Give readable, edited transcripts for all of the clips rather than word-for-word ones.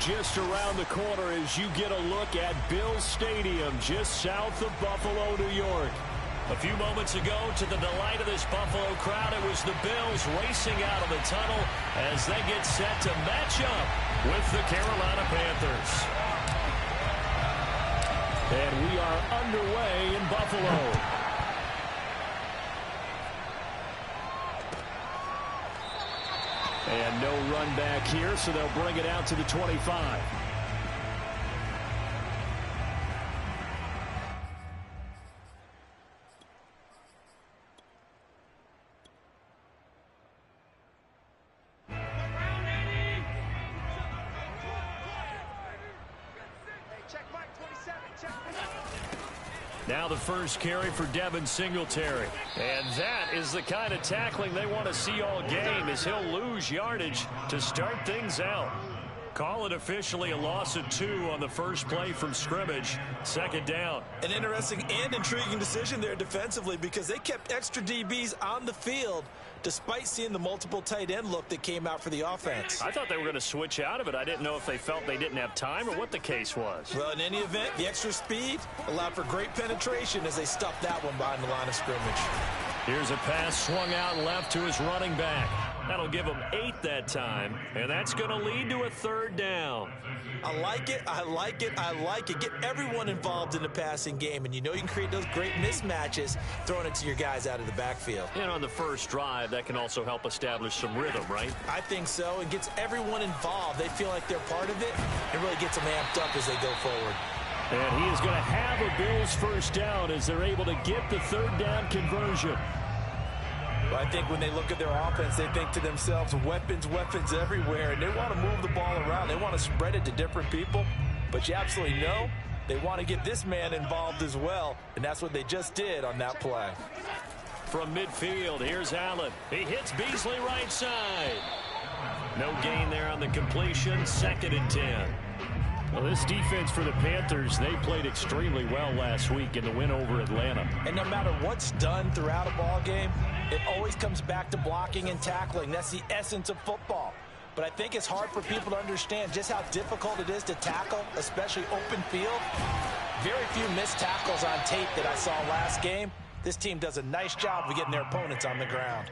just around the corner as you get a look at Bills Stadium just south of Buffalo, New York. A few moments ago, to the delight of this Buffalo crowd, it was the Bills racing out of the tunnel as they get set to match up with the Carolina Panthers. And we are underway in Buffalo. And no run back here, so they'll bring it out to the 25. Now the first carry for Devin Singletary. And that is the kind of tackling they want to see all game, as he'll lose yardage to start things out. Call it officially a loss of 2 on the first play from scrimmage. Second down. An interesting and intriguing decision there defensively, because they kept extra DBs on the field despite seeing the multiple tight end look that came out for the offense. I thought they were going to switch out of it. I didn't know if they felt they didn't have time or what the case was. Well, in any event, the extra speed allowed for great penetration as they stuffed that one behind the line of scrimmage. Here's a pass swung out left to his running back. That'll give him 8 that time, and that's going to lead to a third down. I like it, I like it, I like it. Get everyone involved in the passing game, and you know you can create those great mismatches throwing it to your guys out of the backfield. And on the first drive, that can also help establish some rhythm, right? I think so. It gets everyone involved. They feel like they're part of it. It really gets them amped up as they go forward. And he is going to have a Bills first down as they're able to get the third down conversion. Well, I think when they look at their offense, they think to themselves, weapons, weapons everywhere, and they want to move the ball around. They want to spread it to different people, but you absolutely know they want to get this man involved as well, and that's what they just did on that play. From midfield, here's Allen. He hits Beasley right side. No gain there on the completion, 2nd and 10. Well, this defense for the Panthers, they played extremely well last week in the win over Atlanta. And no matter what's done throughout a ball game, it always comes back to blocking and tackling. That's the essence of football. But I think it's hard for people to understand just how difficult it is to tackle, especially open field. Very few missed tackles on tape that I saw last game. This team does a nice job of getting their opponents on the ground.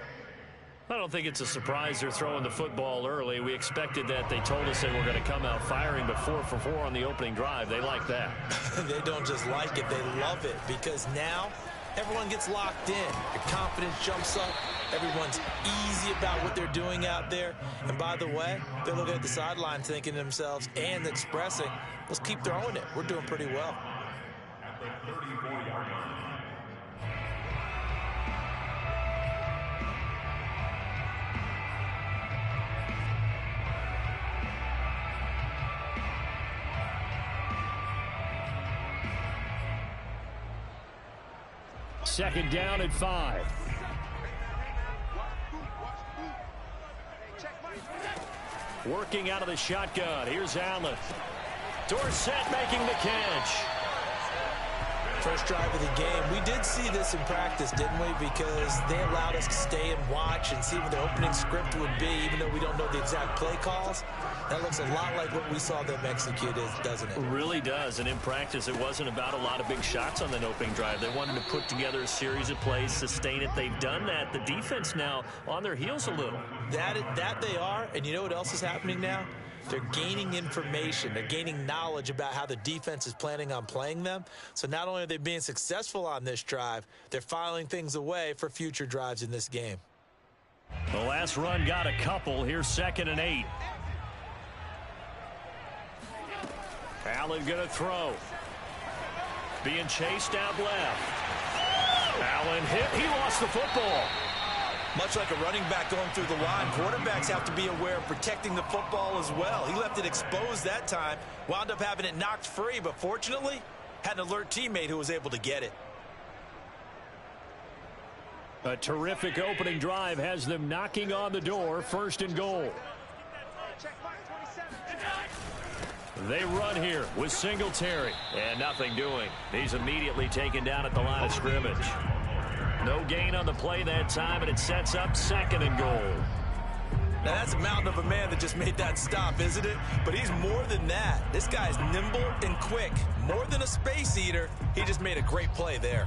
I don't think it's a surprise they're throwing the football early. We expected that. They told us they were going to come out firing, but 4 for 4 on the opening drive. They like that. They don't just like it, they love it, because now everyone gets locked in. Your confidence jumps up. Everyone's easy about what they're doing out there. And by the way, they're looking at the sideline thinking to themselves and expressing, let's keep throwing it. We're doing pretty well. At the 34-yard line. Second down at 5. Working out of the shotgun. Here's Allen. Dorsett making the catch. First drive of the game. We did see this in practice, didn't we? Because they allowed us to stay and watch and see what the opening script would be, even though we don't know the exact play calls. That looks a lot like what we saw them execute, doesn't it? It really does. And in practice, it wasn't about a lot of big shots on that opening drive. They wanted to put together a series of plays, sustain it. They've done that. The defense now on their heels a little. That they are. And you know what else is happening now? They're gaining information. They're gaining knowledge about how the defense is planning on playing them. So not only are they being successful on this drive, they're filing things away for future drives in this game. The last run got a couple. Here's 2nd and 8. Allen going to throw. Being chased out left. Allen hit. He lost the football. Much like a running back going through the line, quarterbacks have to be aware of protecting the football as well. He left it exposed that time, wound up having it knocked free, but fortunately, had an alert teammate who was able to get it. A terrific opening drive has them knocking on the door. 1st and goal. They run here with Singletary, and nothing doing. He's immediately taken down at the line of scrimmage. No gain on the play that time, and it sets up 2nd and goal. Now, that's a mountain of a man that just made that stop, isn't it? But he's more than that. This guy's nimble and quick. More than a space eater, he just made a great play there.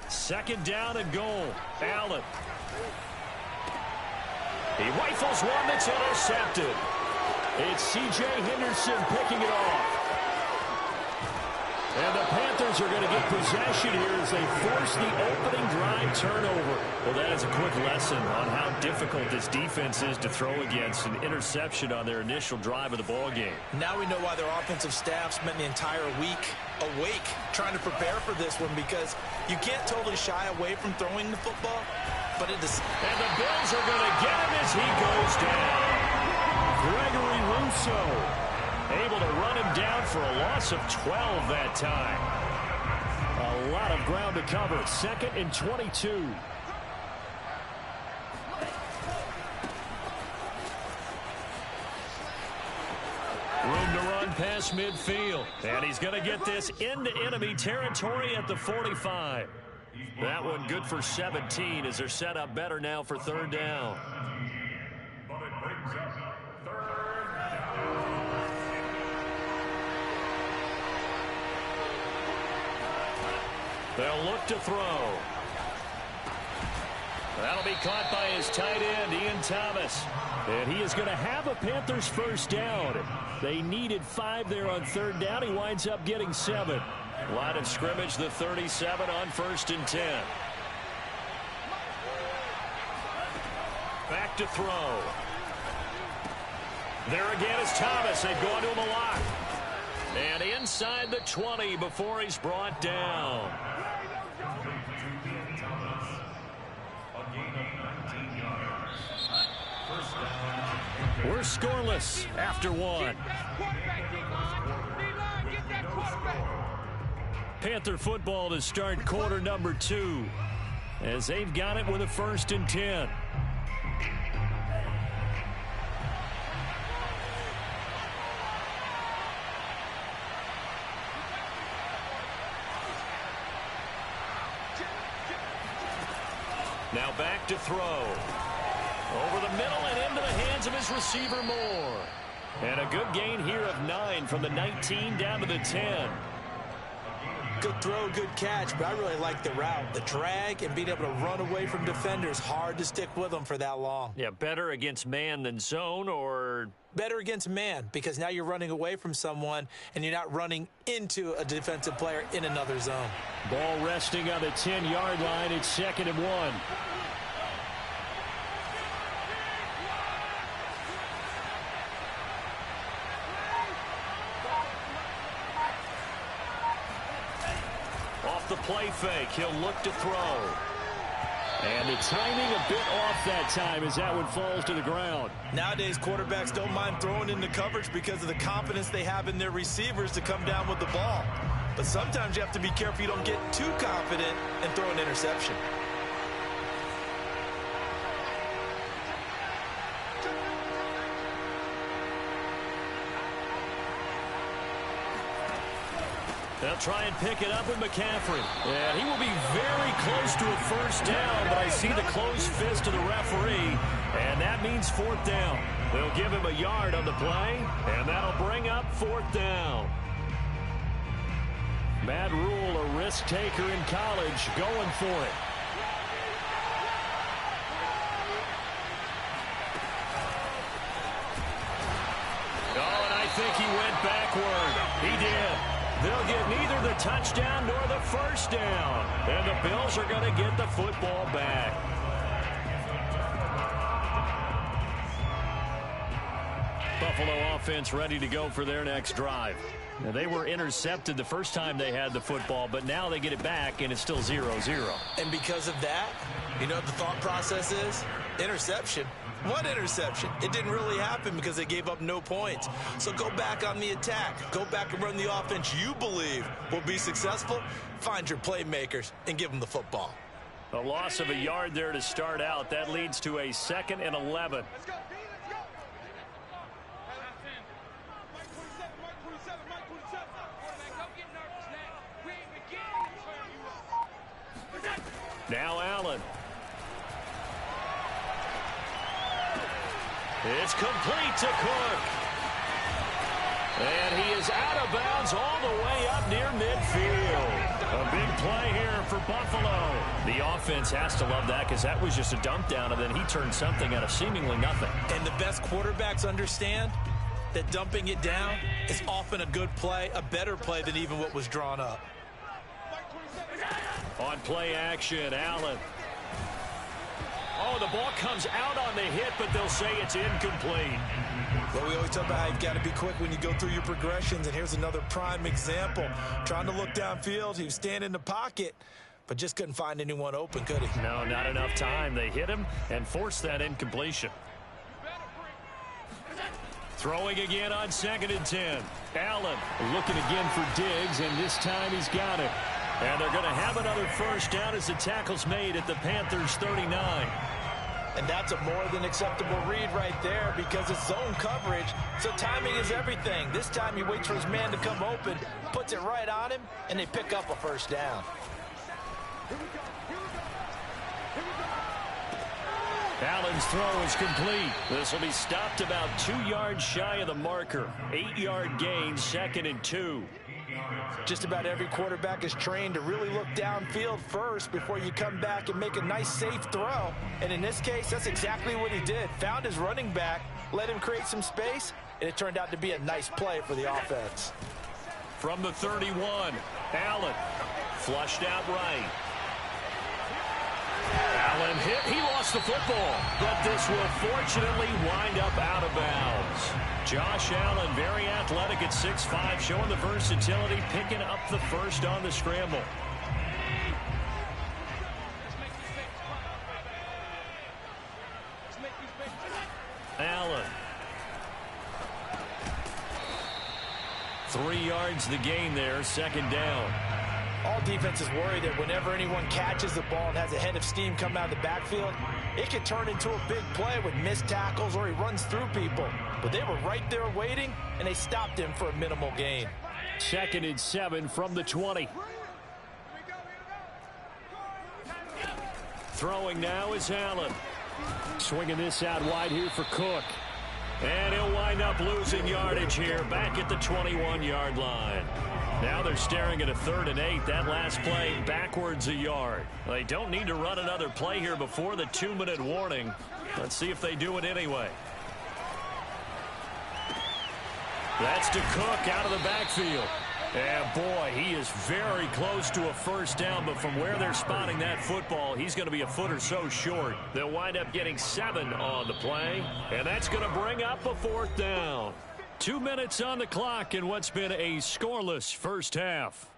Second down and goal. Allen. He rifles one that's intercepted. It's C.J. Henderson picking it off. And the Panthers are going to get possession here as they force the opening drive turnover. Well, that is a quick lesson on how difficult this defense is to throw against. An interception on their initial drive of the ball game. Now we know why their offensive staff spent the entire week awake trying to prepare for this one, because you can't totally shy away from throwing the football, but it is. And the Bills are going to get him as he goes down. Gregory Rousseau able to run him down for a loss of 12 that time. A lot of ground to cover. Second and 22. Room to run past midfield. And he's going to get this into enemy territory at the 45. That one good for 17 as they're set up better now for third down. They'll look to throw. That'll be caught by his tight end, Ian Thomas. And he is going to have a Panthers first down. They needed 5 there on third down. He winds up getting 7. Line of scrimmage, the 37 on 1st and 10. Back to throw. There again is Thomas. They've gone to him a lot. And inside the 20 before he's brought down. We're scoreless after 1. Panther football to start quarter number 2 as they've got it with a 1st and 10. Now back to throw. Over the middle and into the hands of his receiver Moore. And a good gain here of 9 from the 19 down to the 10. Good throw, good catch, but I really like the route. The drag and being able to run away from defenders. Hard to stick with them for that long. Yeah, better against man than zone, or? Better against man, because now you're running away from someone and you're not running into a defensive player in another zone. Ball resting on the 10-yard line. It's 2nd and 1. The play fake. He'll look to throw. And the timing a bit off that time as that one falls to the ground. Nowadays, quarterbacks don't mind throwing into coverage because of the confidence they have in their receivers to come down with the ball. But sometimes you have to be careful you don't get too confident and throw an interception. They'll try and pick it up with McCaffrey. And he will be very close to a first down, but I see the closed fist of the referee, and that means 4th down. They'll give him a yard on the play, and that'll bring up 4th down. Matt Rule, a risk taker in college, going for it. Oh, and I think he went backward. He did. They'll get neither the touchdown nor the first down. And the Bills are going to get the football back. Buffalo offense ready to go for their next drive. Now, they were intercepted the first time they had the football, but now they get it back, and it's still 0-0. And because of that, you know what the thought process is? Interception. What interception? It didn't really happen because they gave up no points. So go back on the attack. Go back and run the offense you believe will be successful. Find your playmakers and give them the football. A loss of a yard there to start out. That leads to a 2nd and 11. Now Allen. It's complete to Cook. And he is out of bounds all the way up near midfield. A big play here for Buffalo. The offense has to love that because that was just a dump down, and then he turned something out of seemingly nothing. And the best quarterbacks understand that dumping it down is often a good play, a better play than even what was drawn up. On play action, Allen. Oh, the ball comes out on the hit, but they'll say it's incomplete. Well, we always talk about how you've got to be quick when you go through your progressions, and here's another prime example. Trying to look downfield, he was standing in the pocket, but just couldn't find anyone open, could he? No, not enough time. They hit him and forced that incompletion. Throwing again on 2nd and 10. Allen looking again for Diggs, and this time he's got it. And they're going to have another first down as the tackle's made at the Panthers 39. And that's a more than acceptable read right there because it's zone coverage, so timing is everything. This time he waits for his man to come open, puts it right on him, and they pick up a first down. Allen's throw is complete. This will be stopped about 2 yards shy of the marker. 8-yard gain, 2nd and 2. Just about every quarterback is trained to really look downfield first before you come back and make a nice, safe throw. And in this case, that's exactly what he did. Found his running back, let him create some space, and it turned out to be a nice play for the offense. From the 31, Allen flushed out right. Allen hit. He lost the football, but this will fortunately wind up out of bounds. Josh Allen, very athletic at 6'5", showing the versatility, picking up the first on the scramble. Allen. 3 yards the gain there, 2nd down. All defenses worry that whenever anyone catches the ball and has a head of steam coming out of the backfield, it can turn into a big play with missed tackles or he runs through people. But they were right there waiting, and they stopped him for a minimal gain. 2nd and 7 from the 20. Throwing now is Allen. Swinging this out wide here for Cook. And he'll wind up losing yardage here back at the 21-yard line. Now they're staring at a 3rd and 8. That last play backwards a yard. They don't need to run another play here before the 2-minute warning. Let's see if they do it anyway. That's to Cook out of the backfield. And boy, he is very close to a first down, but from where they're spotting that football, he's going to be a foot or so short. They'll wind up getting 7 on the play, and that's going to bring up a 4th down. 2 minutes on the clock in what's been a scoreless first half.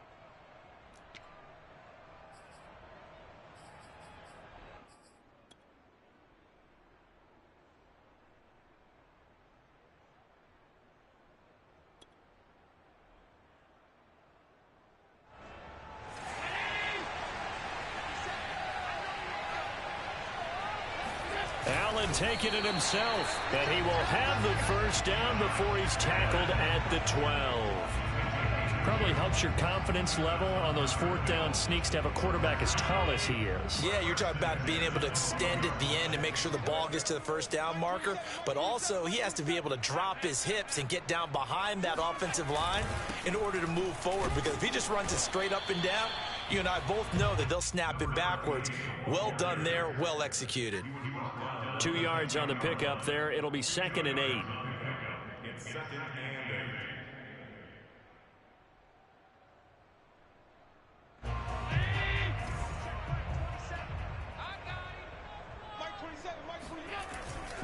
Allen taking it himself, and he will have the first down before he's tackled at the 12. Probably helps your confidence level on those 4th down sneaks to have a quarterback as tall as he is. Yeah, you're talking about being able to extend at the end and make sure the ball gets to the first down marker, but also he has to be able to drop his hips and get down behind that offensive line in order to move forward, because if he just runs it straight up and down, you and I both know that they'll snap him backwards. Well done there, well executed. 2 yards on the pickup there. It'll be 2nd and 8. It's 2nd and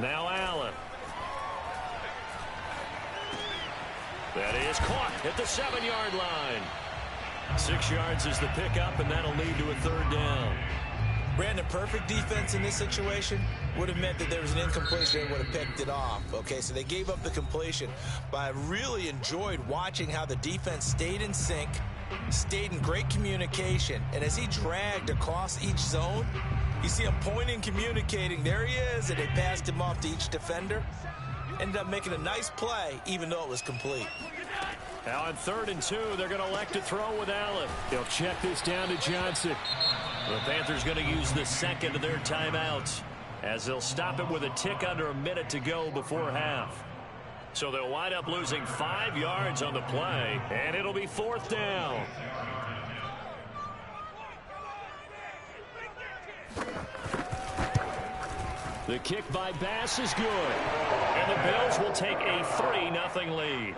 8. Now Allen. That is caught at the 7-yard line. 6 yards is the pickup, and that'll lead to a 3rd down. Brandon, perfect defense in this situation would have meant that there was an incompletion and would have picked it off. Okay, so they gave up the completion, but I really enjoyed watching how the defense stayed in sync, stayed in great communication, and as he dragged across each zone, you see him pointing, communicating. There he is, and they passed him off to each defender. Ended up making a nice play, even though it was complete. Now on 3rd and 2, they're going to elect to throw with Allen. They'll check this down to Johnson. The Panthers going to use the second of their timeouts as they'll stop it with a tick under a minute to go before half. So they'll wind up losing 5 yards on the play, and it'll be 4th down. The kick by Bass is good. And the Bills will take a 3-0 lead.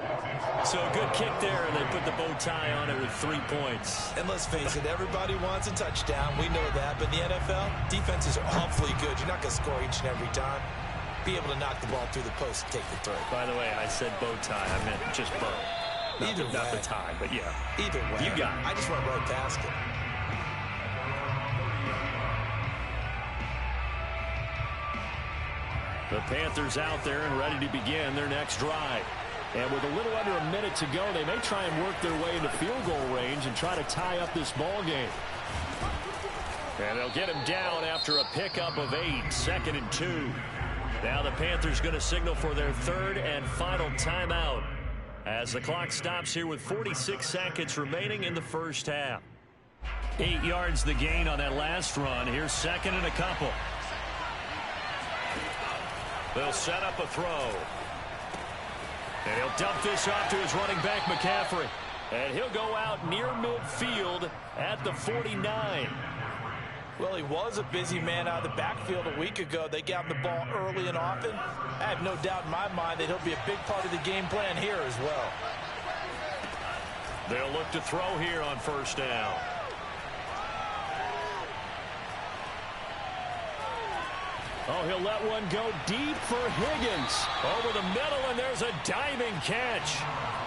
So a good kick there, and they put the bow tie on it with 3 points. And let's face it, everybody wants a touchdown. We know that. But in the NFL, defenses are awfully good. You're not going to score each and every time. Be able to knock the ball through the post and take the throw. By the way, I said bow tie. I meant just bow. Not the tie, but yeah. Either way. You got it. I just went right past it. The Panthers out there and ready to begin their next drive. And with a little under a minute to go, they may try and work their way into field goal range and try to tie up this ball game. And they'll get him down after a pickup of 8, 2nd and 2. Now the Panthers going to signal for their 3rd and final timeout as the clock stops here with 46 seconds remaining in the first half. 8 yards the gain on that last run. Here's 2nd and a couple. They'll set up a throw. And he'll dump this off to his running back, McCaffrey. And he'll go out near midfield at the 49. Well, he was a busy man out of the backfield a week ago. They got him the ball early and often. I have no doubt in my mind that he'll be a big part of the game plan here as well. They'll look to throw here on 1st down. Oh, he'll let one go deep for Higgins. Over the middle, and there's a diving catch.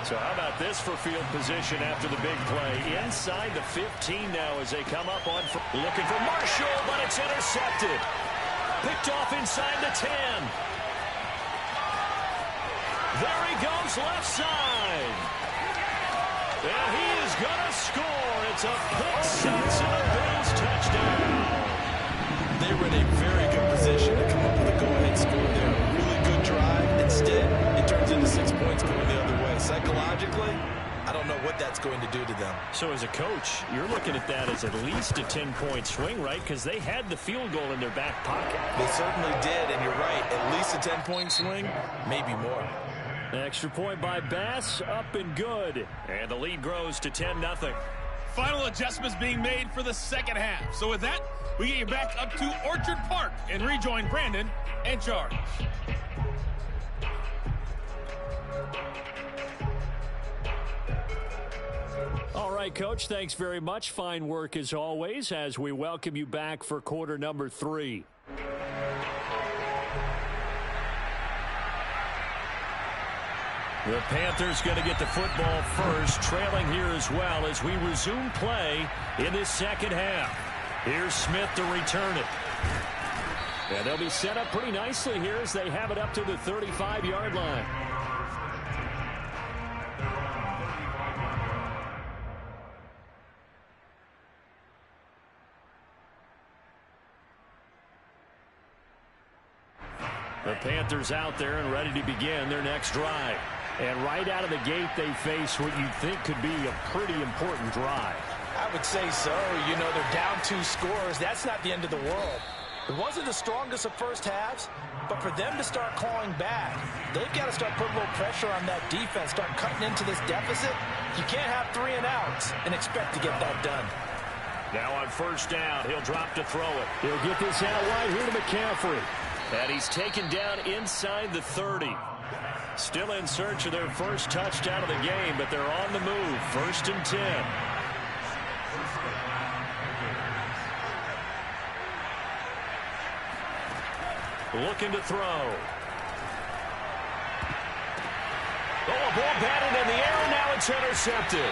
So how about this for field position after the big play? Inside the 15 now as they come up on. Looking for Marshall, but it's intercepted. Picked off inside the 10. There he goes left side. And he is going to score. It's a pick six and a Bills touchdown. They were in a very good position to come up with a go-ahead score there. A really good drive. Instead, it turns into 6 points going the other way. Psychologically, I don't know what that's going to do to them. So as a coach, you're looking at that as at least a 10-point swing, right? Because they had the field goal in their back pocket. They certainly did, and you're right. At least a 10-point swing, maybe more. Extra point by Bass, up and good. And the lead grows to 10-0. Final adjustments being made for the second half. So with that, we get you back up to Orchard Park and rejoin Brandon and Charles. All right, Coach, thanks very much. Fine work as always as we welcome you back for quarter number 3. The Panthers going to get the football first, trailing here as well as we resume play in this second half. Here's Smith to return it. And they'll be set up pretty nicely here as they have it up to the 35-yard line. The Panthers out there and ready to begin their next drive. And right out of the gate, they face what you think could be a pretty important drive. I would say so. You know, they're down 2 scores. That's not the end of the world. It wasn't the strongest of first halves, but for them to start clawing back, they've got to start putting a little pressure on that defense, start cutting into this deficit. You can't have 3 and outs and expect to get that done. Now on 1st down, he'll drop to throw it. He'll get this out right here to McCaffrey. And he's taken down inside the 30. Still in search of their first touchdown of the game, but they're on the move. 1st and 10. Looking to throw. Oh, a ball batted in the air, and now it's intercepted.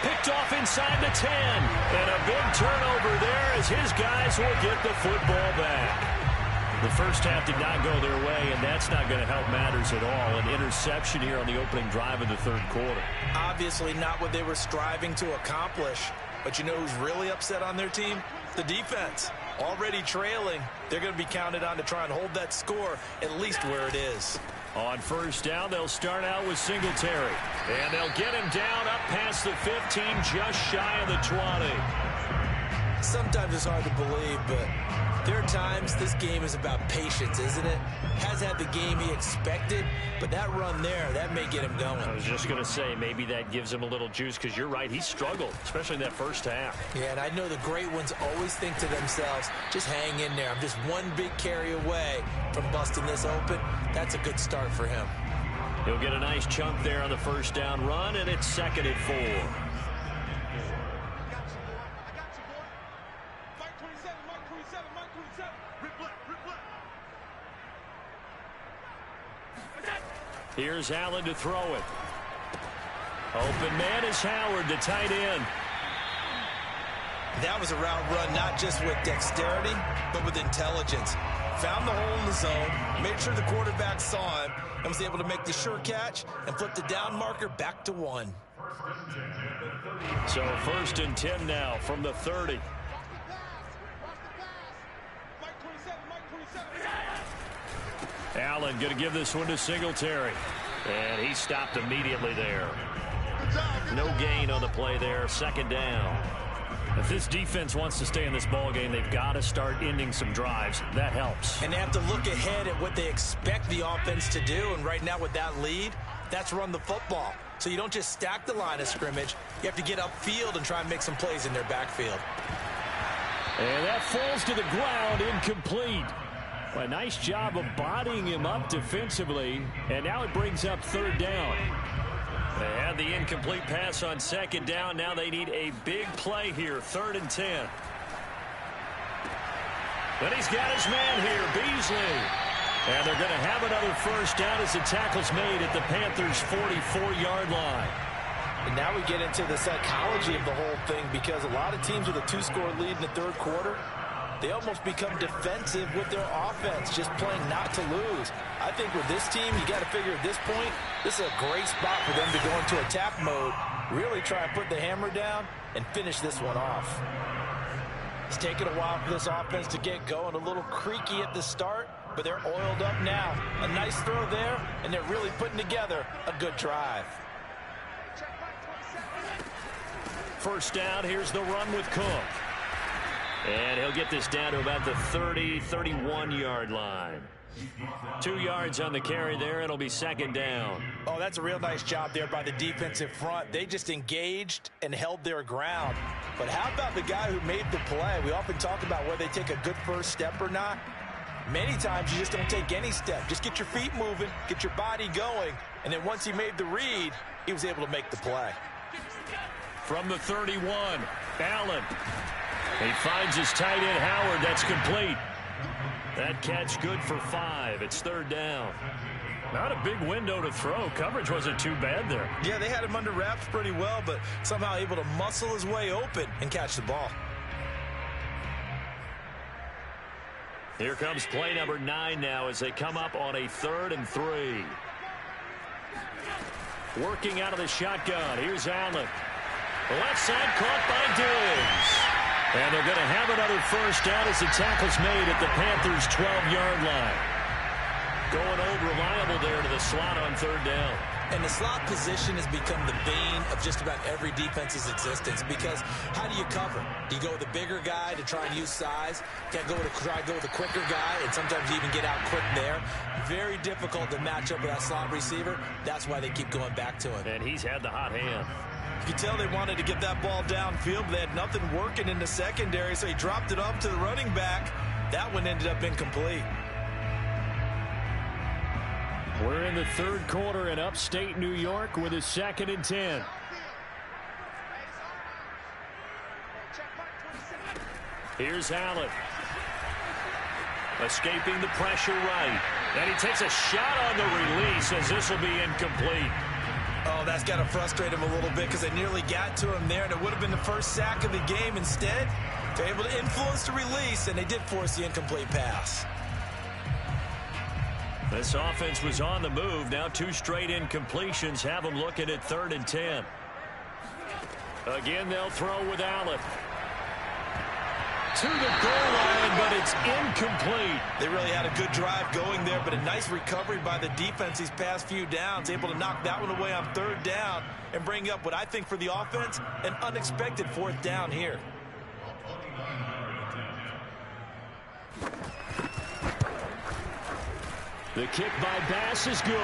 Picked off inside the 10. And a big turnover there as his guys will get the football back. The first half did not go their way, and that's not going to help matters at all. An interception here on the opening drive of the 3rd quarter. Obviously not what they were striving to accomplish. But you know who's really upset on their team? The defense. Already trailing. They're going to be counted on to try and hold that score at least where it is. On 1st down, they'll start out with Singletary. And they'll get him down up past the 15, just shy of the 20. Sometimes it's hard to believe, but there are times this game is about patience, isn't it? Has had the game he expected, but that run there, that may get him going. I was just going to say, maybe that gives him a little juice, because you're right, he struggled, especially in that first half. Yeah, and I know the great ones always think to themselves, just hang in there. I'm just one big carry away from busting this open. That's a good start for him. He'll get a nice chunk there on the first down run, and it's 2nd and 4. Here's Allen to throw it. Open man is Howard, the tight end. That was a route run not just with dexterity, but with intelligence. Found the hole in the zone, made sure the quarterback saw him, and was able to make the sure catch and flip the down marker back to 1. So 1st and 10 now from the 30. Allen going to give this one to Singletary. And he stopped immediately there. No gain on the play there. 2nd down. If this defense wants to stay in this ball game, they've got to start ending some drives. That helps. And they have to look ahead at what they expect the offense to do. And right now with that lead, that's run the football. So you don't just stack the line of scrimmage. You have to get upfield and try and make some plays in their backfield. And that falls to the ground, incomplete. A nice job of bodying him up defensively. And now it brings up 3rd down. They had the incomplete pass on 2nd down. Now they need a big play here. 3rd and 10. But he's got his man here, Beasley. And they're going to have another first down as the tackle's made at the Panthers' 44-yard line. And now we get into the psychology of the whole thing, because a lot of teams with a 2-score lead in the 3rd quarter, they almost become defensive with their offense, just playing not to lose. I think with this team, you got to figure at this point, this is a great spot for them to go into attack mode, really try and put the hammer down and finish this one off. It's taken a while for this offense to get going, a little creaky at the start, but they're oiled up now. A nice throw there, and they're really putting together a good drive. First down, here's the run with Cook. And he'll get this down to about the 31-yard line. 2 yards on the carry there. It'll be 2nd down. Oh, that's a real nice job there by the defensive front. They just engaged and held their ground. But how about the guy who made the play? We often talk about whether they take a good first step or not. Many times you just don't take any step. Just get your feet moving, get your body going, and then once he made the read, he was able to make the play. From the 31, Allen. He finds his tight end, Howard. That's complete. That catch good for 5. It's 3rd down. Not a big window to throw. Coverage wasn't too bad there. Yeah, they had him under wraps pretty well, but somehow able to muscle his way open and catch the ball. Here comes play number 9 now as they come up on a 3rd and 3. Working out of the shotgun. Here's Allen. The left side caught by Diggs. And they're going to have another first down as the tackle's made at the Panthers' 12-yard line. Going old reliable there to the slot on 3rd down. And the slot position has become the bane of just about every defense's existence, because how do you cover? Do you go with a bigger guy to try and use size? Can't go with try to go with a quicker guy, and sometimes you even get out quick there. Very difficult to match up with that slot receiver. That's why they keep going back to him. And he's had the hot hand. You can tell they wanted to get that ball downfield, but they had nothing working in the secondary, so he dropped it up to the running back. That one ended up incomplete. We're in the 3rd quarter in upstate New York with a 2nd and 10. Here's Allen. Escaping the pressure right. And he takes a shot on the release as this will be incomplete. Oh, that's got to frustrate him a little bit, because they nearly got to him there, and it would have been the first sack of the game. Instead, they're able to influence the release, and they did force the incomplete pass. This offense was on the move. Now 2 straight incompletions have them looking at 3rd and 10. Again, they'll throw with Allen. To the goal line, but it's incomplete. They really had a good drive going there, but a nice recovery by the defense these past few downs, able to knock that one away on 3rd down and bring up what I think for the offense, an unexpected 4th down here. The kick by Bass is good.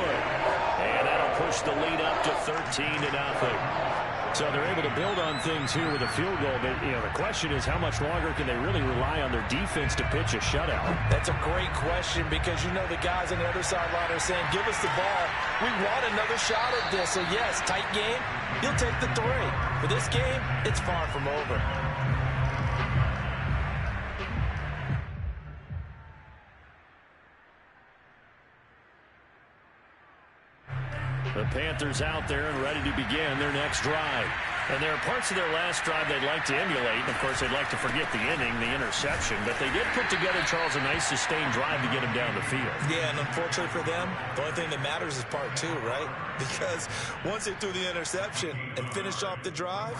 And that'll push the lead up to 13-0. So they're able to build on things here with a field goal. But, the question is how much longer can they really rely on their defense to pitch a shutout? That's a great question because the guys on the other sideline are saying, give us the ball. We want another shot at this. So, yes, tight game. He'll take the 3. For this game, it's far from over. The Panthers out there and ready to begin their next drive. And there are parts of their last drive they'd like to emulate. And, of course, they'd like to forget the inning, the interception. But they did put together, Charles, a nice sustained drive to get him down the field. Yeah, and unfortunately for them, the only thing that matters is part 2, right? Because once they threw the interception and finished off the drive,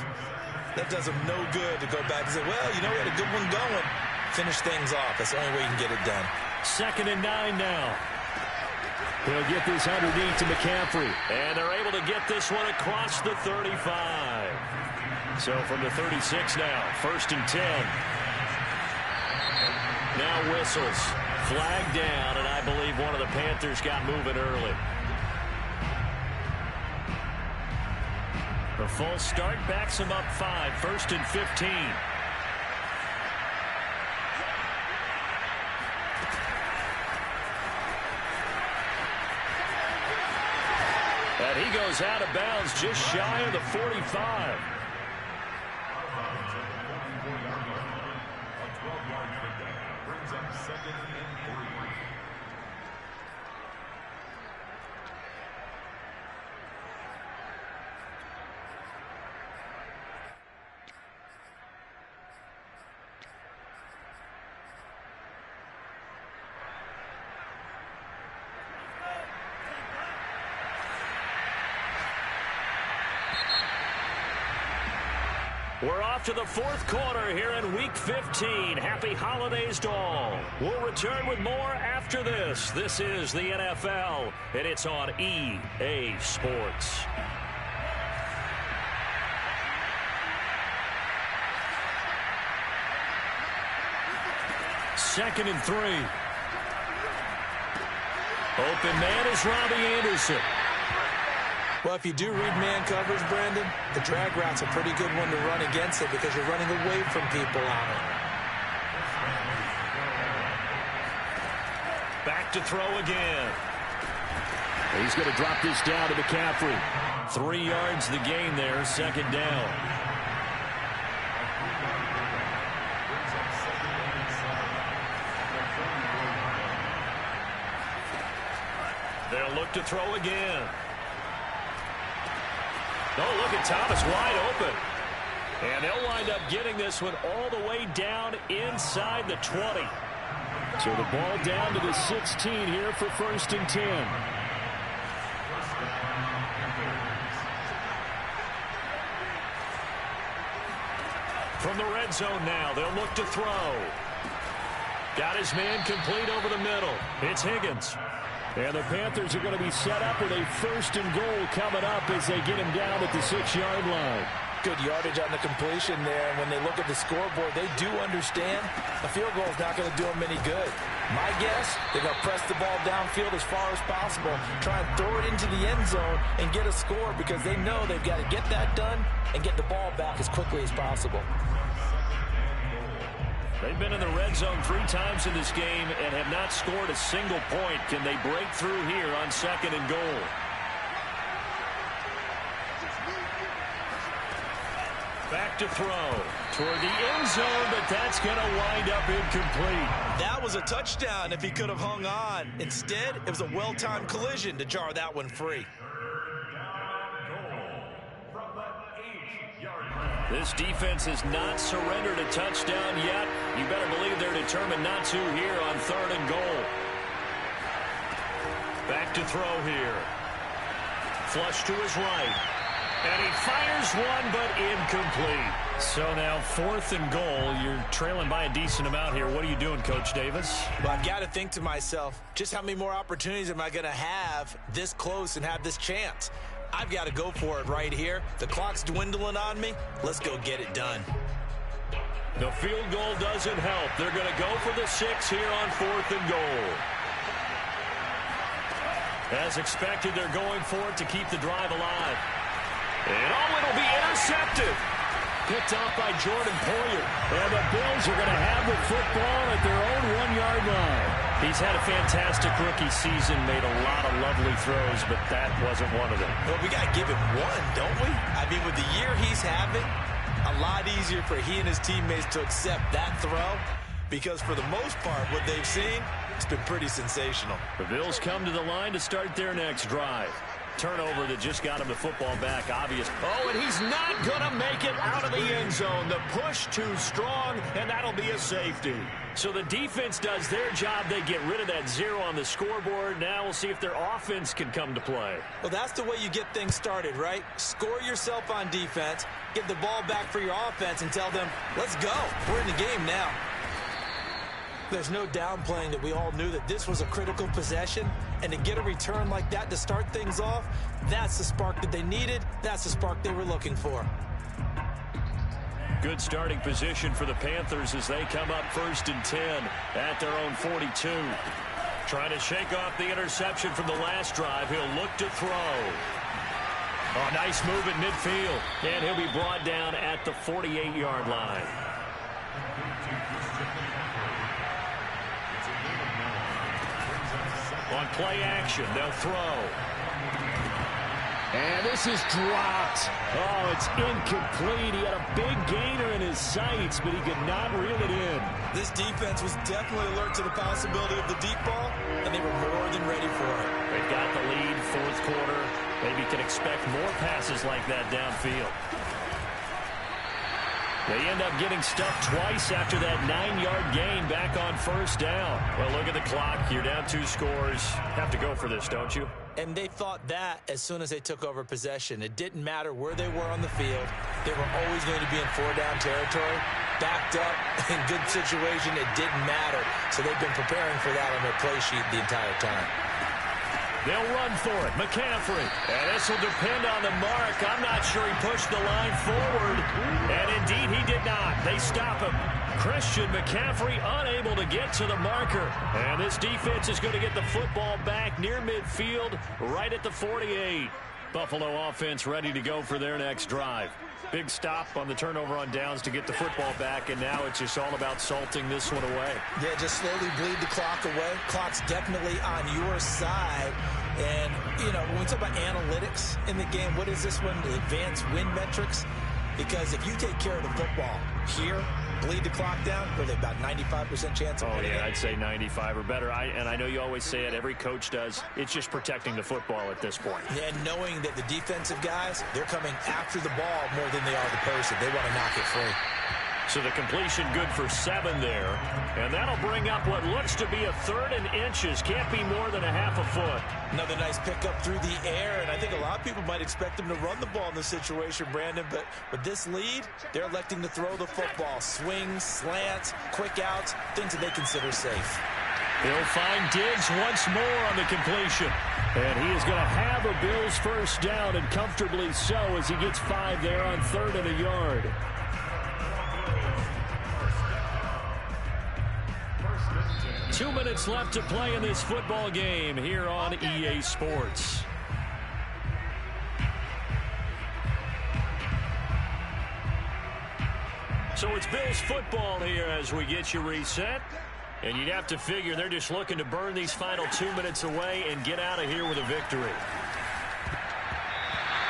that does them no good to go back and say, well, we had a good one going. Finish things off. That's the only way you can get it done. 2nd and 9 now. He'll get this underneath to McCaffrey. And they're able to get this one across the 35. So from the 36 now, 1st and 10. Now whistles. Flag down, and I believe one of the Panthers got moving early. The full start backs him up 5, 1st and 15. And he goes out of bounds just shy of the 45. We're off to the 4th quarter here in Week 15. Happy holidays to all. We'll return with more after this. This is the NFL, and it's on EA Sports. Second and 3. Open man is Robbie Anderson. Well, if you do read man coverage, Brandon, the drag route's a pretty good one to run against it because you're running away from people on it. Back to throw again. He's going to drop this down to McCaffrey. 3 yards the gain there, 2nd down. They'll look to throw again. Oh, look at Thomas wide open. And they'll wind up getting this one all the way down inside the 20. So the ball down to the 16 here for 1st and 10. From the red zone now, they'll look to throw. Got his man complete over the middle. It's Higgins. And the Panthers are going to be set up with a 1st and goal coming up as they get him down at the 6-yard line. Good yardage on the completion there. And when they look at the scoreboard, they do understand a field goal is not going to do them any good. My guess, they're going to press the ball downfield as far as possible, try and throw it into the end zone and get a score because they know they've got to get that done and get the ball back as quickly as possible. They've been in the red zone 3 times in this game and have not scored a single point. Can they break through here on 2nd and goal? Back to throw toward the end zone, but that's going to wind up incomplete. That was a touchdown if he could have hung on. Instead, it was a well-timed collision to jar that one free. This defense has not surrendered a touchdown yet. You better believe they're determined not to here on 3rd and goal. Back to throw here. Flush to his right. And he fires one, but incomplete. So now 4th and goal. You're trailing by a decent amount here. What are you doing, Coach Davis? Well, I've got to think to myself, just how many more opportunities am I going to have this close and have this chance? I've got to go for it right here. The clock's dwindling on me. Let's go get it done. The field goal doesn't help. They're going to go for the 6 here on 4th and goal. As expected, they're going for it to keep the drive alive. And it'll be intercepted. Picked off by Jordan Poyer. And the Bills are going to have the football at their own 1-yard line. He's had a fantastic rookie season, made a lot of lovely throws, but that wasn't one of them. Well, we got to give him one, don't we? I mean, with the year he's having, a lot easier for he and his teammates to accept that throw, because for the most part, what they've seen, it's been pretty sensational. The Bills come to the line to start their next drive. Turnover that just got him the football back, obvious. Oh, and he's not going to make it out of the end zone. The push too strong, and that'll be a safety. So the defense does their job. They get rid of that 0 on the scoreboard. Now we'll see if their offense can come to play. Well, that's the way you get things started, right? Score yourself on defense, give the ball back for your offense, and tell them, let's go. We're in the game now. There's no downplaying that we all knew that this was a critical possession, and to get a return like that to start things off, that's the spark that they needed. That's the spark they were looking for. Good starting position for the Panthers as they come up 1st and 10 at their own 42. Trying to shake off the interception from the last drive. He'll look to throw. Oh, nice move at midfield. And he'll be brought down at the 48-yard line. On play action, they'll throw. And this is dropped. Oh, it's incomplete. He had a big gainer in his sights, but he could not reel it in. This defense was definitely alert to the possibility of the deep ball, and they were more than ready for it. They've got the lead, 4th quarter. Maybe can expect more passes like that downfield. They end up getting stuffed twice after that 9-yard gain back on 1st down. Well, look at the clock. You're down 2 scores. Have to go for this, don't you? And they thought that as soon as they took over possession. It didn't matter where they were on the field. They were always going to be in 4-down territory. Backed up, in good situation, it didn't matter. So they've been preparing for that on their play sheet the entire time. They'll run for it. McCaffrey. And this will depend on the mark. I'm not sure he pushed the line forward. And indeed, he did not. They stop him. Christian McCaffrey unable to get to the marker. And this defense is going to get the football back near midfield, right at the 48. Buffalo offense ready to go for their next drive. Big stop on the turnover on downs to get the football back, and now it's just all about salting this one away. Yeah, just slowly bleed the clock away. Clock's definitely on your side. And, you know, when we talk about analytics in the game, what is this one? The advanced win metrics? Because if you take care of the football here, bleed the clock down, really about 95% chance of winning. Oh, yeah, I'd say 95 or better. And I know you always say it, every coach does. It's just protecting the football at this point. Yeah, and knowing that the defensive guys, they're coming after the ball more than they are the person. They want to knock it free. So the completion good for 7 there. And that'll bring up what looks to be a 3rd and inches. Can't be more than a half a foot. Another nice pickup through the air, and I think a lot of people might expect them to run the ball in this situation, Brandon, but with this lead, they're electing to throw the football. Swings, slants, quick outs, things that they consider safe. He'll find Diggs once more on the completion. And he is going to have a Bills 1st down, and comfortably so, as he gets 5 there on 3rd and a yard. Two minutes left to play in this football game here on EA Sports. So it's Bills football here as we get you reset. And you'd have to figure they're just looking to burn these final 2 minutes away and get out of here with a victory.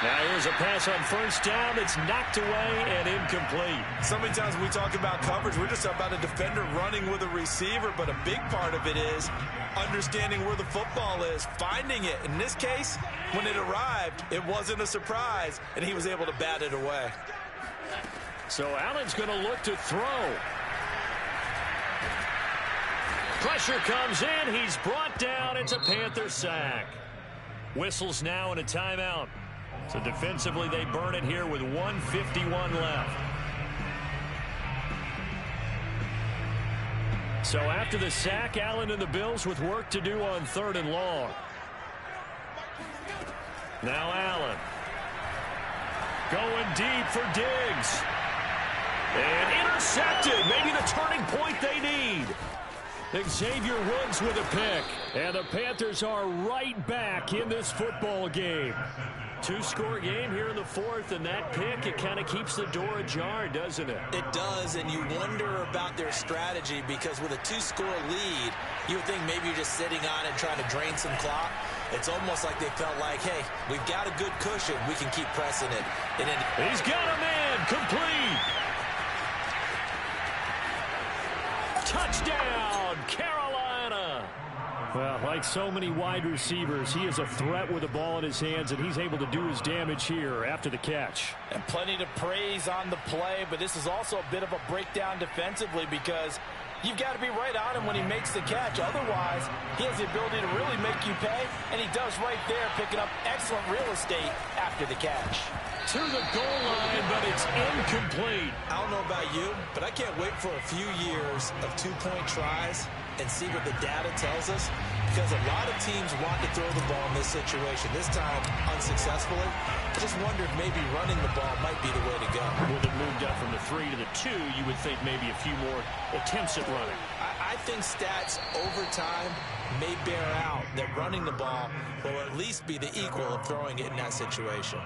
Now here's a pass on 1st down that's knocked away and incomplete. So many times when we talk about coverage, we're just about a defender running with a receiver, but a big part of it is understanding where the football is, finding it. In this case, when it arrived, it wasn't a surprise, and he was able to bat it away. So Allen's going to look to throw. Pressure comes in. He's brought down. It's a Panther sack. Whistles now and a timeout. So defensively, they burn it here with 1:51 left. So after the sack, Allen and the Bills with work to do on 3rd and long. Now Allen. Going deep for Diggs. And intercepted. Maybe the turning point they need. Xavier Woods with a pick. And the Panthers are right back in this football game. Two-score game here in the fourth, and that pick, it kind of keeps the door ajar, doesn't it? It does, and you wonder about their strategy because with a two-score lead, you would think maybe you're just sitting on it trying to drain some clock. It's almost like they felt like, hey, we've got a good cushion. We can keep pressing it. And then he's got a man complete. Touchdown, Carolina. Well, like so many wide receivers, he is a threat with the ball in his hands, and he's able to do his damage here after the catch. And plenty to praise on the play, but this is also a bit of a breakdown defensively because you've got to be right on him when he makes the catch. Otherwise, he has the ability to really make you pay, and he does right there, picking up excellent real estate after the catch. To the goal line, but it's incomplete. I don't know about you, but I can't wait for a few years of two-point tries and see what the data tells us, because a lot of teams want to throw the ball in this situation. This time, unsuccessfully. I just wonder if maybe running the ball might be the way to go. With it moved up from the 3 to the 2, you would think maybe a few more attempts at running. I think stats over time may bear out that running the ball will at least be the equal of throwing it in that situation.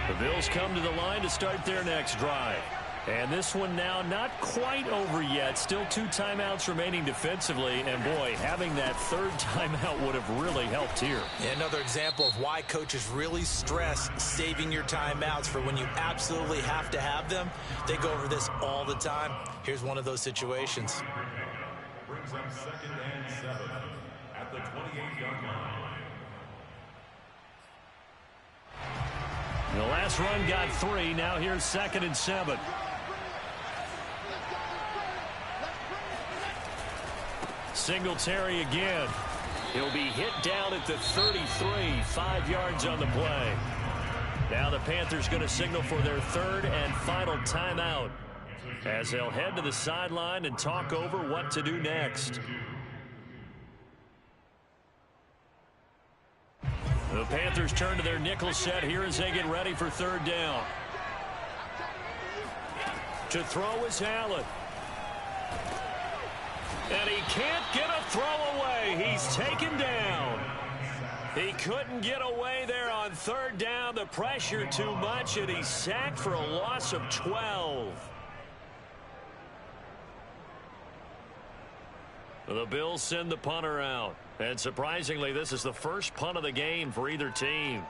The Bills come to the line to start their next drive. And this one now not quite over yet. Still 2 timeouts remaining defensively. And, boy, having that third timeout would have really helped here. Yeah, another example of why coaches really stress saving your timeouts for when you absolutely have to have them. They go over this all the time. Here's one of those situations. Brings up 2nd and 7 at the 28-yard line. The last run got 3. Now here's 2nd and 7. Singletary again. He'll be hit down at the 33, 5 yards on the play. Now the Panthers going to signal for their third and final timeout as they'll head to the sideline and talk over what to do next. The Panthers turn to their nickel set here as they get ready for third down. To throw is Allen. And he can't get a throw away. He's taken down. He couldn't get away there on third down. The pressure too much, and he's sacked for a loss of 12. The Bills send the punter out. And surprisingly, this is the first punt of the game for either team.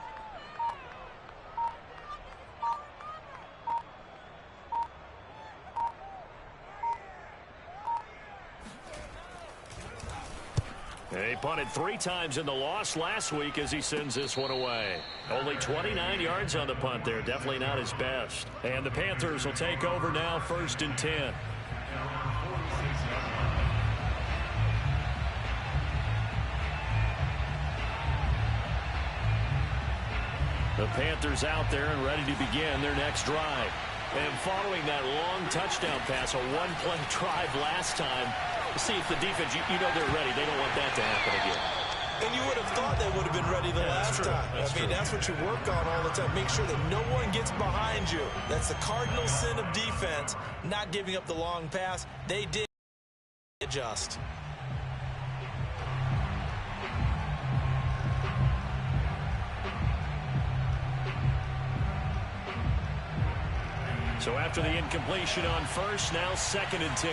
He punted 3 times in the loss last week as he sends this one away. Only 29 yards on the punt there. Definitely not his best. And the Panthers will take over now, 1st and 10. The Panthers out there and ready to begin their next drive. And following that long touchdown pass, a one-play drive last time, see if the defense, you know they're ready. They don't want that to happen again. And you would have thought they would have been ready the last time. I mean, that's what you work on all the time. Make sure that no one gets behind you. That's the cardinal sin of defense, not giving up the long pass. They did adjust. So after the incompletion on first, now 2nd and 10.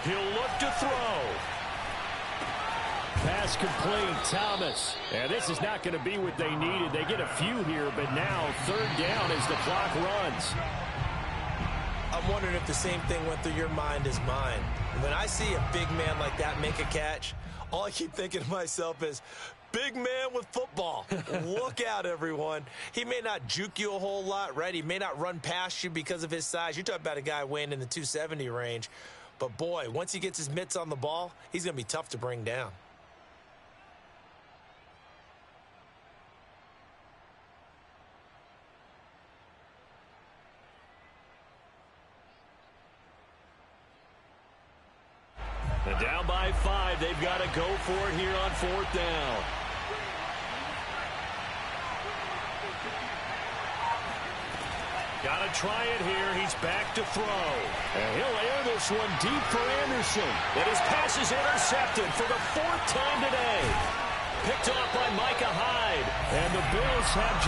He'll look to throw. Pass complete, Thomas. And this is not going to be what they needed. They get a few here, but now third down as the clock runs. I'm wondering if the same thing went through your mind as mine. When I see a big man like that make a catch, all I keep thinking to myself is, big man with football. Look out, everyone. He may not juke you a whole lot, right? He may not run past you because of his size. You're talking about a guy weighing in the 270 range. But, boy, once he gets his mitts on the ball, he's going to be tough to bring down. And Down by 5. They've got to go for it here on 4th down. Got to try it here. He's back to throw. And he'll air this one deep for Anderson. And his pass is intercepted for the 4th time today. Picked off by Micah Hyde. And the Bills have